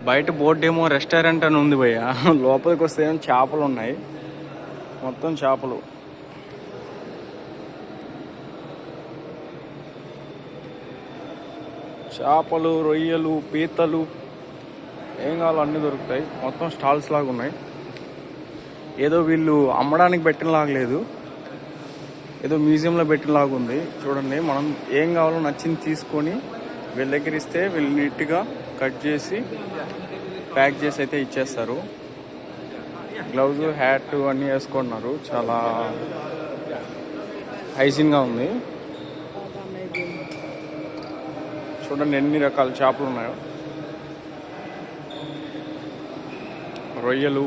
బయట బోర్డు ఏమో రెస్టారెంట్ అని ఉంది భయ్య. లోపలికి వస్తే ఏమో చేపలు ఉన్నాయి, మొత్తం చేపలు. చేపలు, రొయ్యలు, పీతలు, ఏం కావాలో అన్నీ దొరుకుతాయి. మొత్తం స్టాల్స్ లాగా ఉన్నాయి. ఏదో వీళ్ళు అమ్మడానికి పెట్టినలాగా లేదు, ఏదో మ్యూజియంలో పెట్టినలాగా ఉంది. చూడండి, మనం ఏం కావాలో నచ్చింది తీసుకొని వీళ్ళ దగ్గర ఇస్తే వీళ్ళు నీట్గా కట్ చేసి ప్యాక్ చేసి అయితే ఇచ్చేస్తారు. గ్లౌజ్, హ్యాట్ అన్నీ వేసుకున్నారు. చాలా హైజీన్గా ఉంది. చూడండి ఎన్ని రకాల చేపలు ఉన్నాయో. రొయ్యలు,